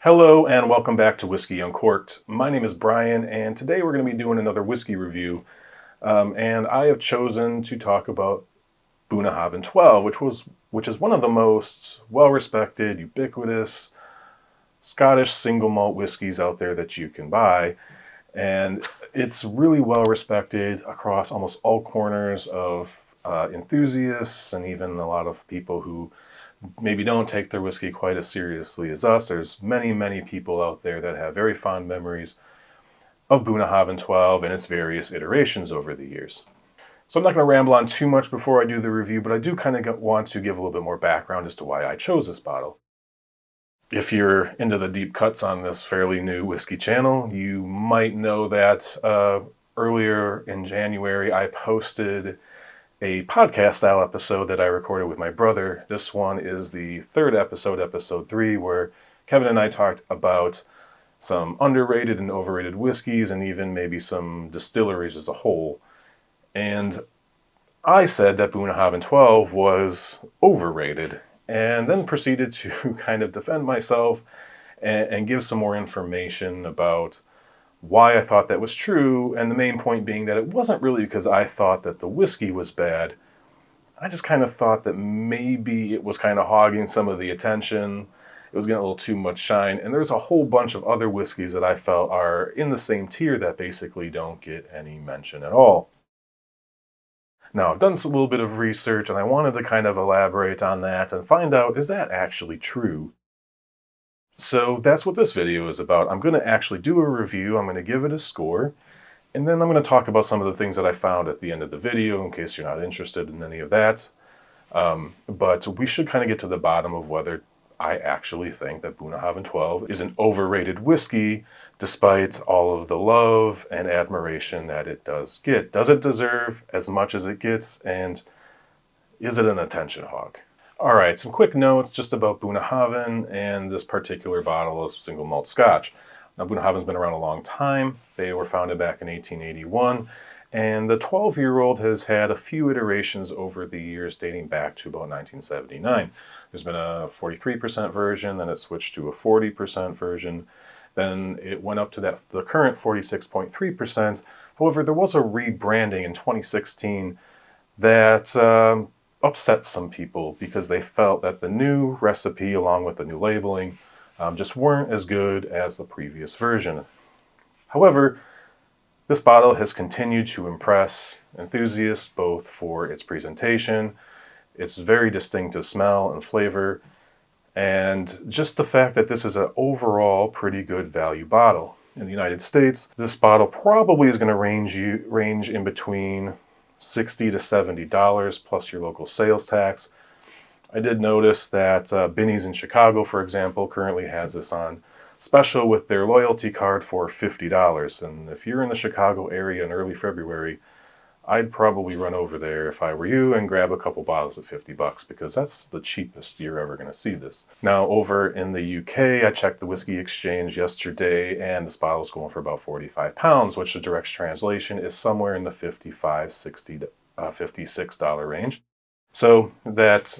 Hello and welcome back to Whiskey Uncorked. My name is Brian and today we're going to be doing another whiskey review. And I have chosen to talk about Bunnahabhain 12, which is one of the most well-respected, ubiquitous Scottish single malt whiskeys out there that you can buy. And it's really well respected across almost all corners of enthusiasts and even a lot of people who maybe don't take their whiskey quite as seriously as us. There's many people out there that have very fond memories of Bunnahabhain 12 and its various iterations over the years. So I'm not going to ramble on too much before I do the review, but I do kind of want to give a little bit more background as to why I chose this bottle. If you're into the deep cuts on this fairly new whiskey channel, you might know that earlier in January I posted a podcast style episode that I recorded with my brother. This one is the third episode, episode 3, where Kevin and I talked about some underrated and overrated whiskeys and even maybe some distilleries as a whole. And I said that Bunnahabhain 12 was overrated, and then proceeded to kind of defend myself and give some more information about why I thought that was true, and the main point being that it wasn't really because I thought that the whiskey was bad. I just kind of thought that maybe it was kind of hogging some of the attention. It was getting a little too much shine, and there's a whole bunch of other whiskeys that I felt are in the same tier that basically don't get any mention at all. Now, I've done a little bit of research, and I wanted to kind of elaborate on that and find out, is that actually true? So that's what this video is about. I'm going to actually do a review, I'm going to give it a score, and then I'm going to talk about some of the things that I found at the end of the video in case you're not interested in any of that. But we should kind of get to the bottom of whether I actually think that Bunnahabhain 12 is an overrated whiskey despite all of the love and admiration that it does get. Does it deserve as much as it gets, and is it an attention hog? All right, some quick notes just about Bunnahabhain and this particular bottle of single malt scotch. Now, Bunnahabhain's been around a long time. They were founded back in 1881, and the 12-year-old has had a few iterations over the years dating back to about 1979. There's been a 43% version, then it switched to a 40% version, then it went up to the current 46.3%. However, there was a rebranding in 2016 that upset some people because they felt that the new recipe along with the new labeling just weren't as good as the previous version. However, this bottle has continued to impress enthusiasts both for its presentation, its very distinctive smell and flavor, and just the fact that this is an overall pretty good value bottle. In the United States, this bottle probably is going to range in between $60 to $70 plus your local sales tax. I did notice that Binny's in Chicago, for example, currently has this on special with their loyalty card for $50. And if you're in the Chicago area in early February, I'd probably run over there if I were you and grab a couple bottles at $50 because that's the cheapest you're ever going to see this. Now, over in the UK, I checked the Whiskey Exchange yesterday, and this bottle is going for about 45 pounds, which the direct translation is somewhere in the $55, $60, $56 range. So that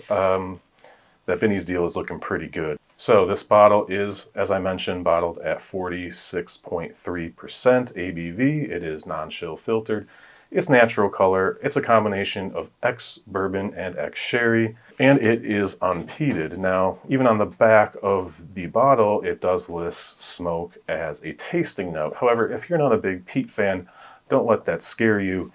Binny's deal is looking pretty good. So this bottle is, as I mentioned, bottled at 46.3% ABV. It is non-chill filtered. It's natural color. It's a combination of ex-bourbon and ex-sherry, and it is unpeated. Now, even on the back of the bottle, it does list smoke as a tasting note. However, if you're not a big peat fan, don't let that scare you.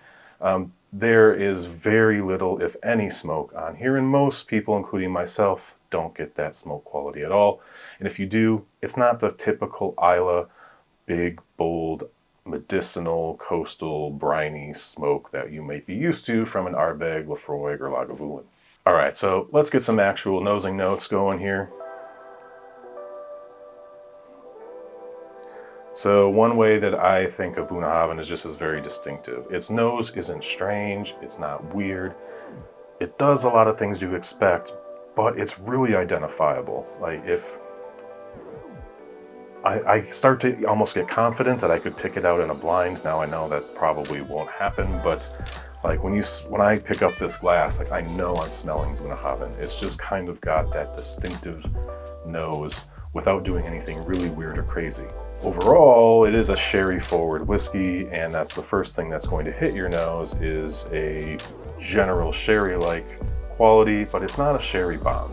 There is very little, if any, smoke on here, and most people, including myself, don't get that smoke quality at all. And if you do, it's not the typical Islay, big, bold, medicinal, coastal, briny smoke that you might be used to from an Ardbeg, Laphroaig, or Lagavulin. All right, so let's get some actual nosing notes going here. So one way that I think of Bunnahabhain is just as very distinctive. Its nose isn't strange, it's not weird. It does a lot of things you expect, but it's really identifiable. Like if I start to almost get confident that I could pick it out in a blind. Now I know that probably won't happen, but like when I pick up this glass, like I know I'm smelling Bunnahabhain. It's just kind of got that distinctive nose without doing anything really weird or crazy. Overall, it is a sherry forward whiskey, and that's the first thing that's going to hit your nose is a general sherry-like quality, but it's not a sherry bomb.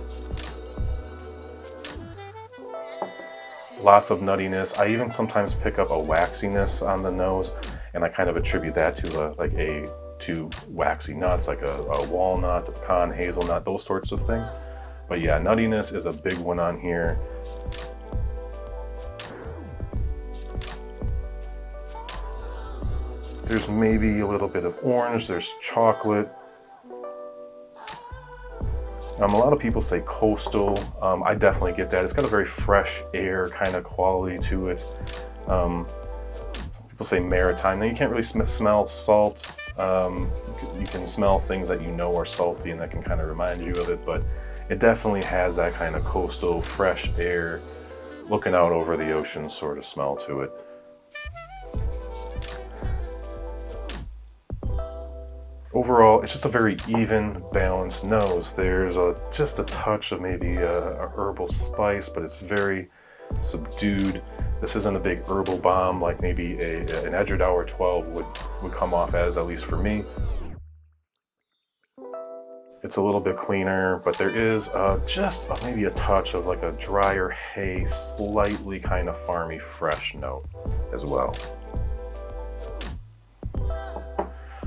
Lots of nuttiness. I even sometimes pick up a waxiness on the nose, and I kind of attribute that to waxy nuts, like a walnut, a pecan, hazelnut, those sorts of things. But yeah, nuttiness is a big one on here. There's maybe a little bit of orange, there's chocolate. A lot of people say coastal. I definitely get that. It's got a very fresh air kind of quality to it. Some people say maritime. Now you can't really smell salt. You can smell things that you know are salty and that can kind of remind you of it, but it definitely has that kind of coastal, fresh air, looking out over the ocean sort of smell to it. Overall, it's just a very even, balanced nose. There's just a touch of maybe a herbal spice, but it's very subdued. This isn't a big herbal bomb like maybe an Edgered 12 would come off as, at least for me. It's a little bit cleaner, but there is just maybe a touch of like a drier hay, slightly kind of farmy, fresh note as well.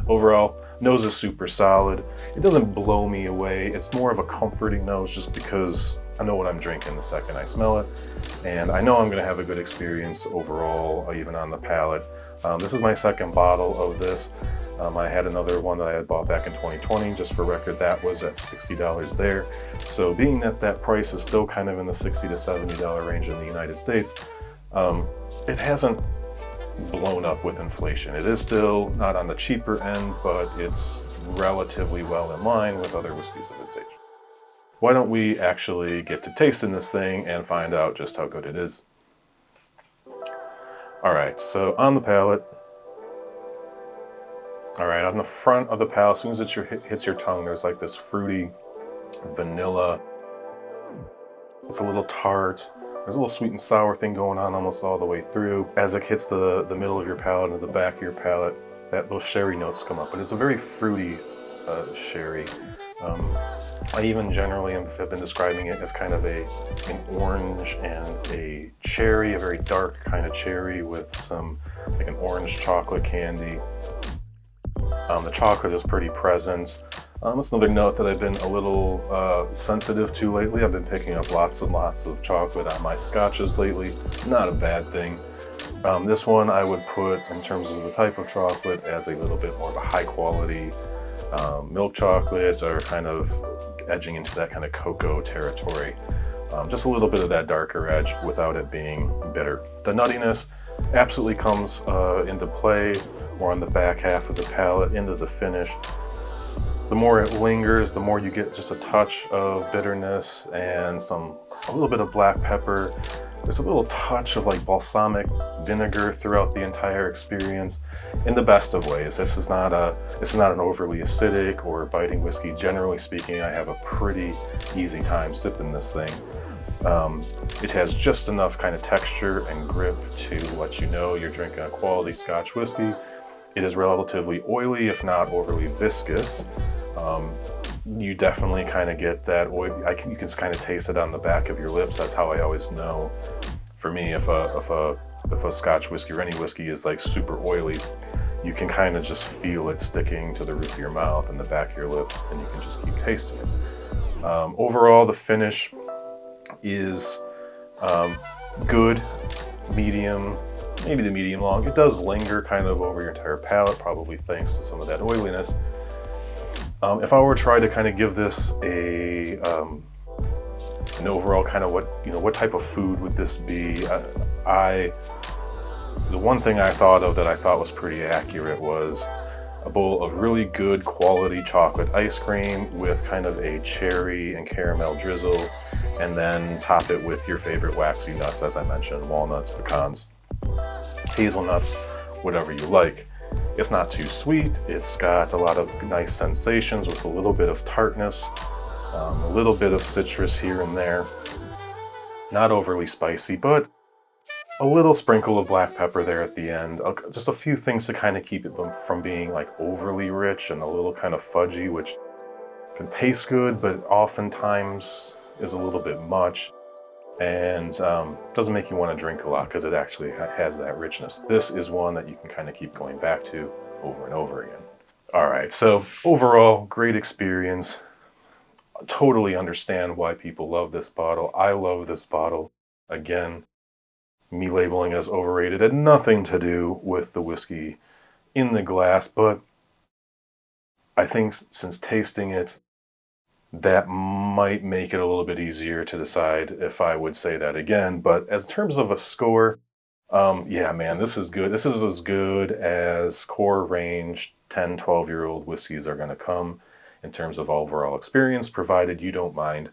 Overall, nose is super solid. It doesn't blow me away. It's more of a comforting nose just because I know what I'm drinking the second I smell it. And I know I'm gonna have a good experience overall, even on the palate. This is my second bottle of this. I had another one that I had bought back in 2020, just for record, that was at $60 there. So being that that price is still kind of in the $60 to $70 range in the United States, it hasn't blown up with inflation. It is still not on the cheaper end, but it's relatively well in line with other whiskeys of its age. Why don't we actually get to tasting this thing and find out just how good it is? All right, so on the palate. All right, on the front of the palate, as soon as it hits your tongue, there's like this fruity vanilla. It's a little tart. There's a little sweet and sour thing going on almost all the way through. As it hits the middle of your palate and the back of your palate, those sherry notes come up. But it's a very fruity sherry. I even generally have been describing it as kind of an orange and a cherry, a very dark kind of cherry with some like an orange chocolate candy. The chocolate is pretty present. That's another note that I've been a little sensitive to lately. I've been picking up lots and lots of chocolate on my scotches lately. Not a bad thing. This one I would put, in terms of the type of chocolate, as a little bit more of a high quality milk chocolate, or kind of edging into that kind of cocoa territory. Just a little bit of that darker edge without it being bitter. The nuttiness absolutely comes into play more on the back half of the palate, into the finish. The more it lingers, the more you get just a touch of bitterness and a little bit of black pepper. There's a little touch of like balsamic vinegar throughout the entire experience, in the best of ways. This is not an overly acidic or biting whiskey. Generally speaking, I have a pretty easy time sipping this thing. It has just enough kind of texture and grip to let you know you're drinking a quality Scotch whiskey. It is relatively oily, if not overly viscous. You definitely kind of get that oil. You can kind of taste it on the back of your lips. That's how I always know. For me, if a Scotch whiskey or any whiskey is like super oily, you can kind of just feel it sticking to the roof of your mouth and the back of your lips, and you can just keep tasting it. Overall, the finish is good, medium, maybe the medium long. It does linger kind of over your entire palate, probably thanks to some of that oiliness. If I were to try to kind of give this an overall kind of what type of food would this be, the one thing I thought of that I thought was pretty accurate was a bowl of really good quality chocolate ice cream with kind of a cherry and caramel drizzle, and then top it with your favorite waxy nuts, as I mentioned, walnuts, pecans, hazelnuts, whatever you like. It's not too sweet. It's got a lot of nice sensations with a little bit of tartness, a little bit of citrus here and there. Not overly spicy, but a little sprinkle of black pepper there at the end. Just a few things to kind of keep it from being like overly rich and a little kind of fudgy, which can taste good, but oftentimes is a little bit much. And doesn't make you want to drink a lot because it actually has that richness. This is one that you can kind of keep going back to over and over again. All right, so overall, great experience. Totally understand why people love this bottle. I love this bottle. Again, me labeling as overrated had nothing to do with the whiskey in the glass, but I think since tasting it, that might make it a little bit easier to decide if I would say that again. But as terms of a score, yeah, man, this is good. This is as good as core range 10, 12-year-old whiskeys are going to come in terms of overall experience, provided you don't mind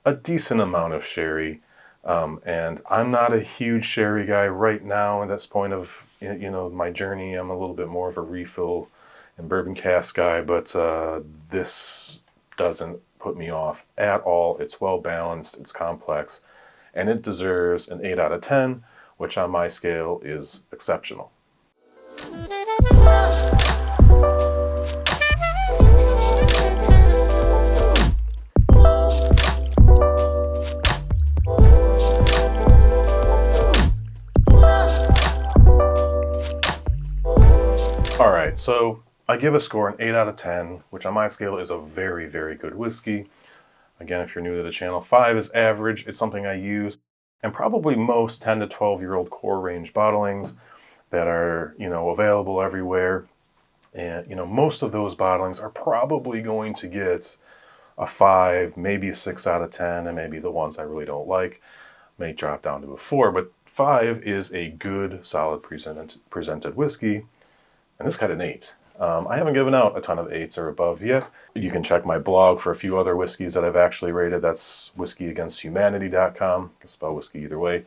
a decent amount of sherry. And I'm not a huge sherry guy right now at this point of my journey. I'm a little bit more of a refill and bourbon cask guy, but this doesn't put me off at all. It's well balanced, it's complex, and it deserves an 8 out of 10, which on my scale is exceptional. All right, so I give a score an 8 out of 10, which on my scale is a very, very good whiskey. Again, if you're new to the channel, 5 is average. It's something I use, and probably most 10 to 12-year-old core range bottlings that are, available everywhere. And, most of those bottlings are probably going to get a 5, maybe 6 out of 10, and maybe the ones I really don't like may drop down to a 4. But 5 is a good, solid presented whiskey, and this got an 8. I haven't given out a ton of 8s or above yet. You can check my blog for a few other whiskeys that I've actually rated. That's whiskeyagainsthumanity.com. You can spell whiskey either way.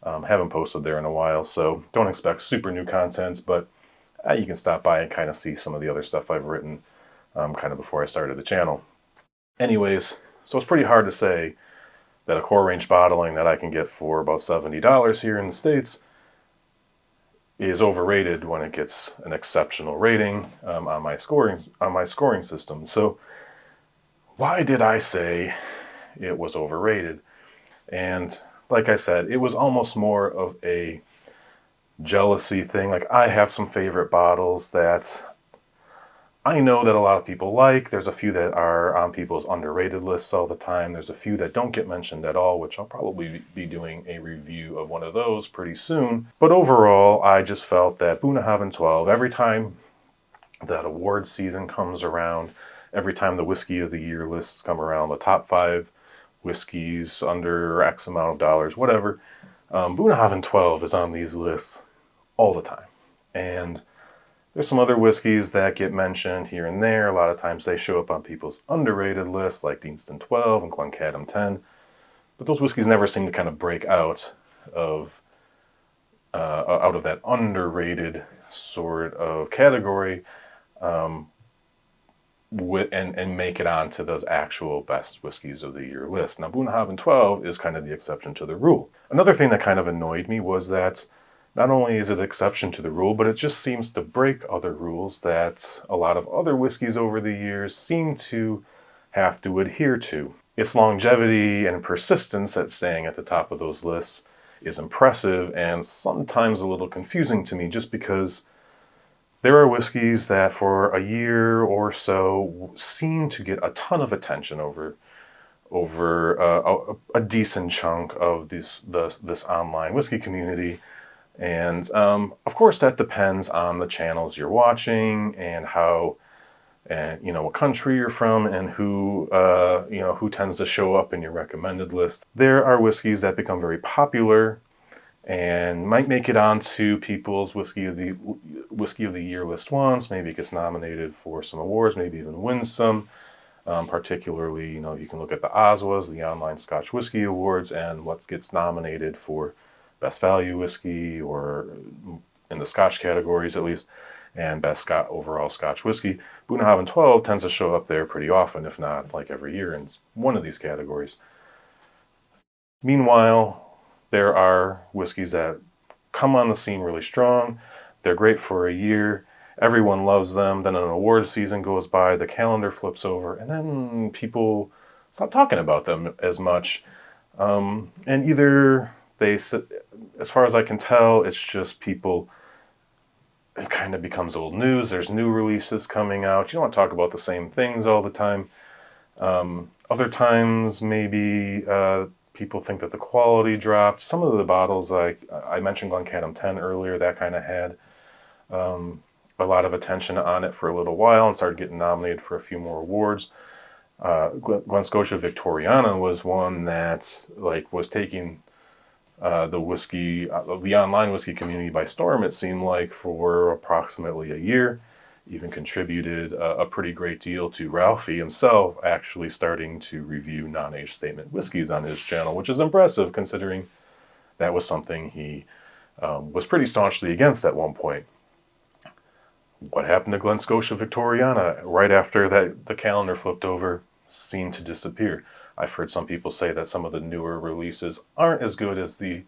Haven't posted there in a while, so don't expect super new content, but you can stop by and kind of see some of the other stuff I've written kind of before I started the channel. Anyways, so it's pretty hard to say that a core range bottling that I can get for about $70 here in the States is overrated when it gets an exceptional rating on my scoring system. So why did I say it was overrated? And like I said, it was almost more of a jealousy thing. Like, I have some favorite bottles that I know that a lot of people like. There's a few that are on people's underrated lists all the time. There's a few that don't get mentioned at all, which I'll probably be doing a review of one of those pretty soon. But overall, I just felt that Bunnahabhain 12, every time that award season comes around, every time the Whiskey of the Year lists come around, the top 5 whiskeys under X amount of dollars, whatever, Bunnahabhain 12 is on these lists all the time. And there's some other whiskeys that get mentioned here and there. A lot of times they show up on people's underrated lists, like Deanston 12 and Glencadam 10. But those whiskeys never seem to kind of break out of that underrated sort of category and make it onto those actual best whiskeys of the year list. Now, Bunnahabhain 12 is kind of the exception to the rule. Another thing that kind of annoyed me was that not only is it an exception to the rule, but it just seems to break other rules that a lot of other whiskeys over the years seem to have to adhere to. Its longevity and persistence at staying at the top of those lists is impressive and sometimes a little confusing to me, just because there are whiskeys that for a year or so seem to get a ton of attention over a decent chunk of this online whiskey community. And of course, that depends on the channels you're watching and how, and what country you're from, and who tends to show up in your recommended list. There are whiskeys that become very popular and might make it onto people's whiskey of the year list once. Maybe it gets nominated for some awards, maybe even wins some. Particularly, you can look at the OSWAs, the Online Scotch Whisky Awards, and what gets nominated for Best Value Whiskey, or in the Scotch categories at least, and Best Overall Scotch Whiskey. Bunnahabhain 12 tends to show up there pretty often, if not like every year, in one of these categories. Meanwhile, there are whiskeys that come on the scene really strong. They're great for a year. Everyone loves them. Then an award season goes by, the calendar flips over, and then people stop talking about them as much. And either as far as I can tell, it's just people, it kind of becomes old news. There's new releases coming out. You don't want to talk about the same things all the time. Other times, maybe people think that the quality dropped. Some of the bottles, like I mentioned Glencairn 10 earlier, that kind of had a lot of attention on it for a little while and started getting nominated for a few more awards. Glen Scotia Victoriana was one that was taking the whiskey, the online whiskey community by storm, it seemed like, for approximately a year. Even contributed a pretty great deal to Ralphie himself actually starting to review non-age statement whiskeys on his channel, which is impressive considering that was something he was pretty staunchly against at one point. What happened to Glen Scotia Victoriana right after that the calendar flipped over seemed to disappear. I've heard some people say that some of the newer releases aren't as good as the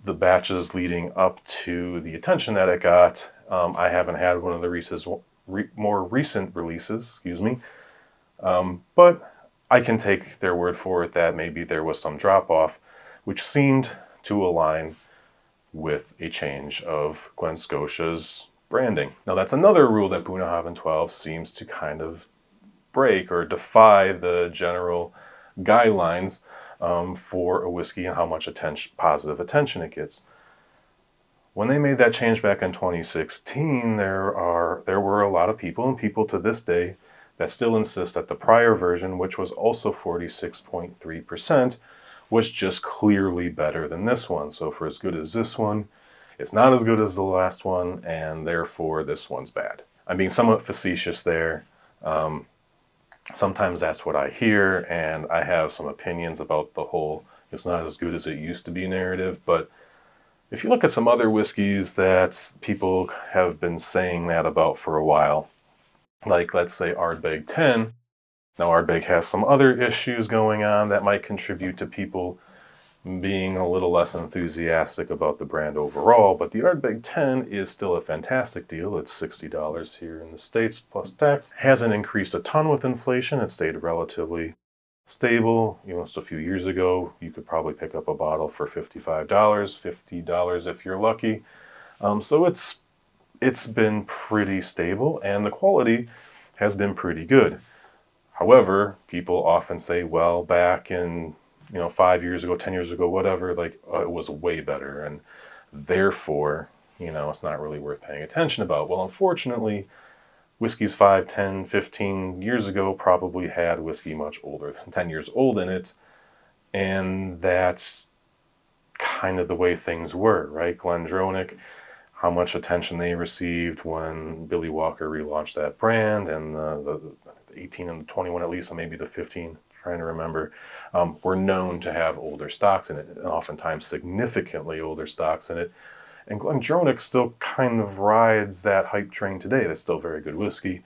batches leading up to the attention that it got. I haven't had one of the more recent releases, excuse me, but I can take their word for it that maybe there was some drop off, which seemed to align with a change of Glen Scotia's branding. Now that's another rule that Bunnahabhain 12 seems to kind of break or defy the general guidelines for a whiskey and how much positive attention it gets. When they made that change back in 2016, there were a lot of people, and people to this day, that still insist that the prior version, which was also 46.3%, was just clearly better than this one. So for as good as this one, it's not as good as the last one, and therefore this one's bad. I'm being somewhat facetious there. Sometimes that's what I hear, and I have some opinions about the whole it's not as good as it used to be narrative, but if you look at some other whiskeys that people have been saying that about for a while, like let's say Ardbeg 10, now Ardbeg has some other issues going on that might contribute to people being a little less enthusiastic about the brand overall, but the Ardbeg 10 is still a fantastic deal. It's $60 here in the States plus tax. Hasn't increased a ton with inflation. It stayed relatively stable. Just a few years ago, you could probably pick up a bottle for $55, $50 if you're lucky. So it's been pretty stable, and the quality has been pretty good. However, people often say, well, back in 5 years ago, 10 years ago, whatever, it was way better, and therefore, it's not really worth paying attention about. Well, unfortunately, whiskeys 5, 10, 15 years ago probably had whiskey much older than 10 years old in it, and that's kind of the way things were, right? GlenDronach, how much attention they received when Billy Walker relaunched that brand, and the 18 and the 21 at least, and maybe the 15, trying to remember, were known to have older stocks in it, and oftentimes significantly older stocks in it. And GlenDronach still kind of rides that hype train today. That's still very good whiskey,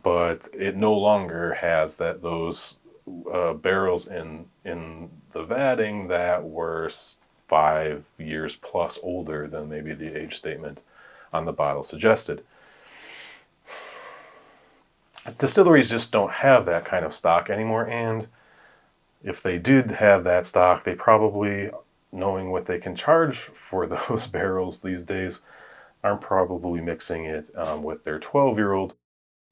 but it no longer has those barrels in the vatting that were 5 years plus older than maybe the age statement on the bottle suggested. Distilleries just don't have that kind of stock anymore, and if they did have that stock, they probably, knowing what they can charge for those barrels these days, aren't probably mixing it with their 12-year-old,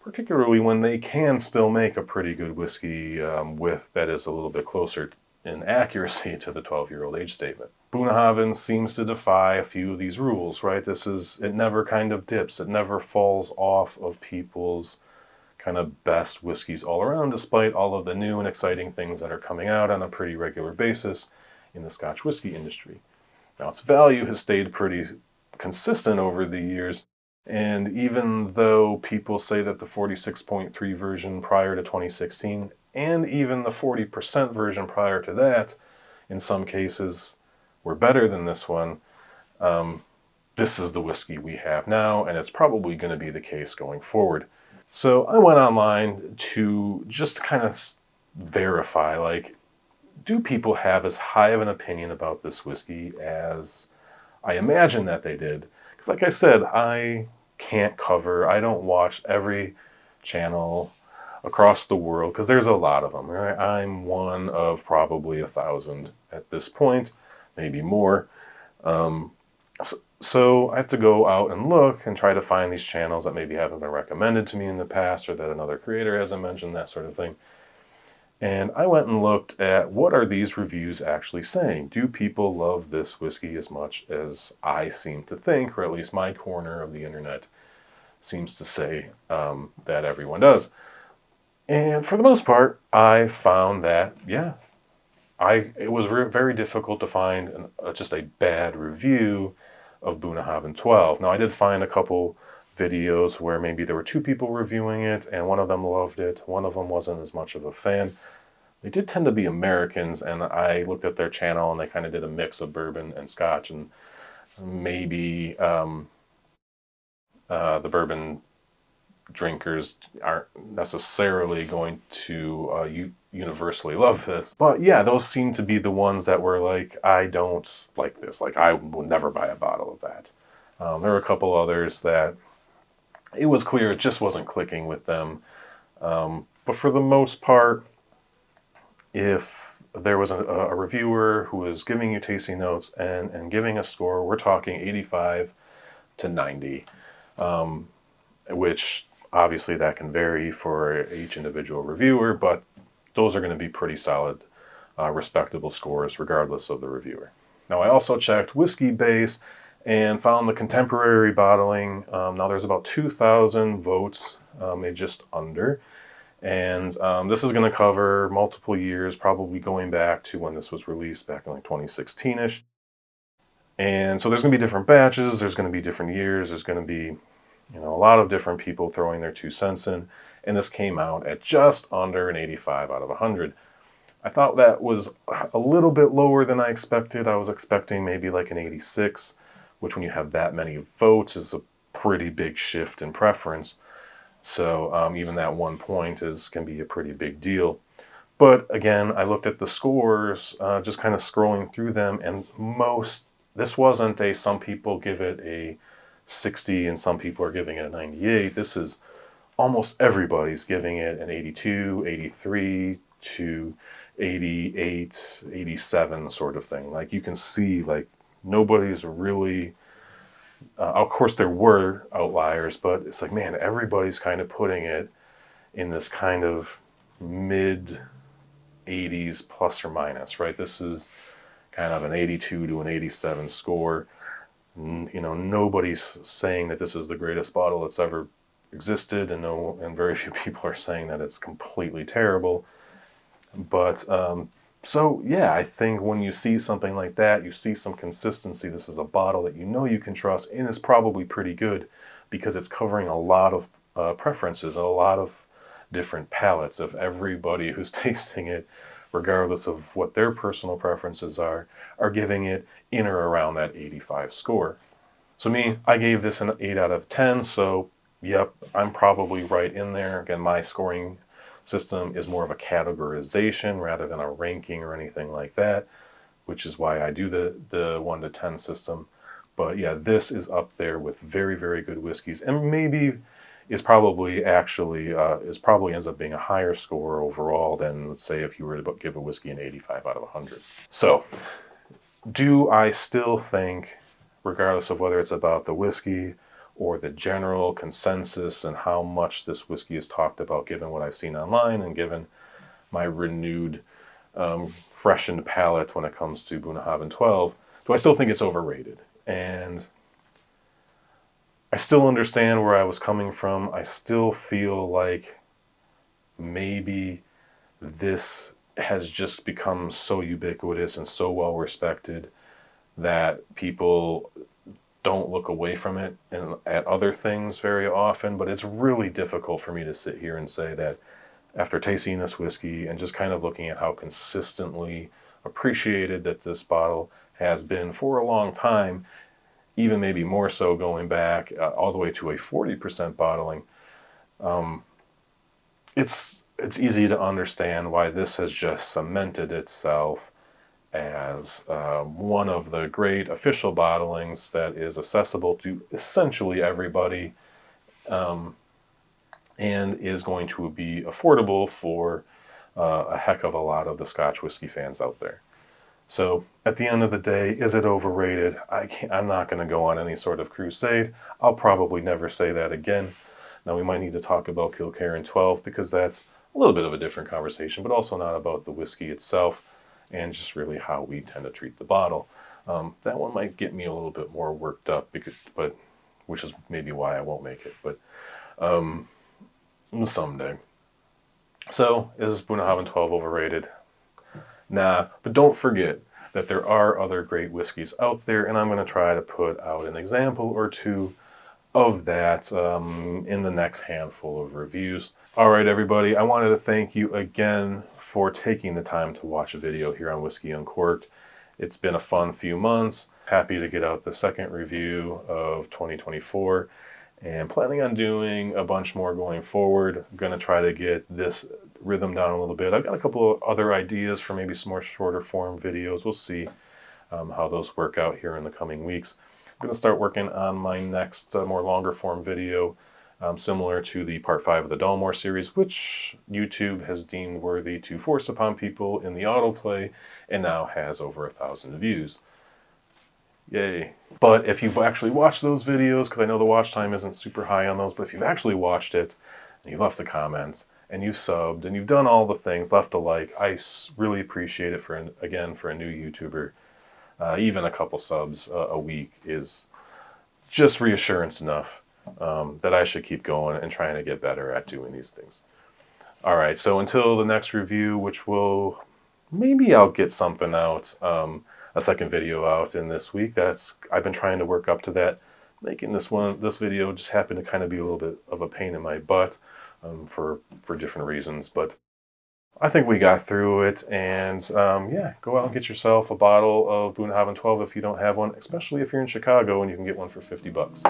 particularly when they can still make a pretty good whiskey that is a little bit closer in accuracy to the 12-year-old age statement. Bunnahabhain seems to defy a few of these rules, right? It never kind of dips. It never falls off of people's kind of best whiskeys all around, despite all of the new and exciting things that are coming out on a pretty regular basis in the Scotch whiskey industry. Now, its value has stayed pretty consistent over the years, and even though people say that the 46.3 version prior to 2016 and even the 40% version prior to that, in some cases, were better than this one, this is the whiskey we have now, and it's probably going to be the case going forward. So I went online to just kind of verify, do people have as high of an opinion about this whiskey as I imagine that they did? Because like I said, I don't watch every channel across the world, because there's a lot of them, right? I'm one of probably 1,000 at this point, maybe more. So I have to go out and look and try to find these channels that maybe haven't been recommended to me in the past, or that another creator hasn't mentioned, that sort of thing. And I went and looked at, what are these reviews actually saying? Do people love this whiskey as much as I seem to think, or at least my corner of the internet seems to say that everyone does? And for the most part, I found that, yeah, it was very difficult to find just a bad review of Bunnahabhain 12. Now, I did find a couple videos where maybe there were two people reviewing it, and one of them loved it, one of them wasn't as much of a fan. They did tend to be Americans, and I looked at their channel, and they kind of did a mix of bourbon and scotch, and maybe the bourbon drinkers aren't necessarily going to universally love this. But yeah, those seem to be the ones that were like, I don't like this. Like, I would never buy a bottle of that. There were a couple others that it was clear it just wasn't clicking with them. But for the most part, if there was a reviewer who was giving you tasting notes and giving a score, we're talking 85 to 90, which obviously that can vary for each individual reviewer, but those are going to be pretty solid, respectable scores regardless of the reviewer. Now, I also checked Whiskey Base and found the contemporary bottling. Now, there's about 2,000 votes, maybe just under. And this is going to cover multiple years, probably going back to when this was released back in like 2016-ish. And so there's going to be different batches, there's going to be different years, there's going to be, a lot of different people throwing their 2 cents in. And this came out at just under an 85 out of 100. I thought that was a little bit lower than I expected. I was expecting maybe like an 86, which when you have that many votes is a pretty big shift in preference. So even that 1 point can be a pretty big deal. But again, I looked at the scores, just kind of scrolling through them, and this wasn't some people give it a 60 and some people are giving it a 98. This is almost everybody's giving it an 82, 83 to 88, 87 sort of thing. Like, you can see, like, nobody's really, of course there were outliers, but it's like, man, everybody's kind of putting it in this kind of mid 80s plus or minus, right? This is kind of an 82 to an 87 score. Nobody's saying that this is the greatest bottle that's ever existed, and very few people are saying that it's completely terrible. But so yeah, I think when you see something like that, you see some consistency. This is a bottle that you can trust, and is probably pretty good because it's covering a lot of preferences, a lot of different palates of everybody who's tasting it, regardless of what their personal preferences are giving it in or around that 85 score. So me, I gave this an 8 out of 10, so yep, I'm probably right in there. Again, my scoring system is more of a categorization rather than a ranking or anything like that, which is why I do the 1 to 10 system. But yeah, this is up there with very, very good whiskeys, and maybe is probably ends up being a higher score overall than, let's say, if you were to give a whiskey an 85 out of 100. So, do I still think, regardless of whether it's about the whiskey or the general consensus and how much this whiskey is talked about, given what I've seen online and given my renewed, freshened palate when it comes to Bunnahabhain 12, do I still think it's overrated? And I still understand where I was coming from. I still feel like maybe this has just become so ubiquitous and so well respected that people don't look away from it and at other things very often. But it's really difficult for me to sit here and say that after tasting this whiskey and just kind of looking at how consistently appreciated that this bottle has been for a long time, even maybe more so going back all the way to a 40% bottling, it's it's easy to understand why this has just cemented itself as one of the great official bottlings that is accessible to essentially everybody, and is going to be affordable for a heck of a lot of the Scotch whiskey fans out there. So at the end of the day, is it overrated? I'm not going to go on any sort of crusade. I'll probably never say that again. Now we might need to talk about Kilkerran 12 because that's a little bit of a different conversation, but also not about the whiskey itself and just really how we tend to treat the bottle. That one might get me a little bit more worked up, but which is maybe why I won't make it. But someday. So is Bunnahabhain 12 overrated? Nah, but don't forget that there are other great whiskeys out there, and I'm going to try to put out an example or two of that in the next handful of reviews. All right, everybody, I wanted to thank you again for taking the time to watch a video here on Whiskey Uncorked. It's been a fun few months. Happy to get out the second review of 2024 and planning on doing a bunch more going forward. I'm going to try to get this rhythm down a little bit. I've got a couple of other ideas for maybe some more shorter form videos. We'll see how those work out here in the coming weeks. I'm going to start working on my next more longer form video, similar to the part 5 of the Dalmore series, which YouTube has deemed worthy to force upon people in the autoplay and now has over 1,000 views. Yay. But if you've actually watched those videos, because I know the watch time isn't super high on those, but if you've actually watched it and you've left a comment and you've subbed and you've done all the things, left a like, I really appreciate it for a new YouTuber. Even a couple subs a week is just reassurance enough that I should keep going and trying to get better at doing these things. All right, so until the next review, which will, maybe I'll get something out, a second video out in this week. I've been trying to work up to that. Making this video just happened to kind of be a little bit of a pain in my butt for different reasons, but I think we got through it. And yeah, go out and get yourself a bottle of Bunnahabhain 12 if you don't have one, especially if you're in Chicago and you can get one for $50.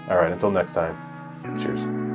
All right, until next time, cheers.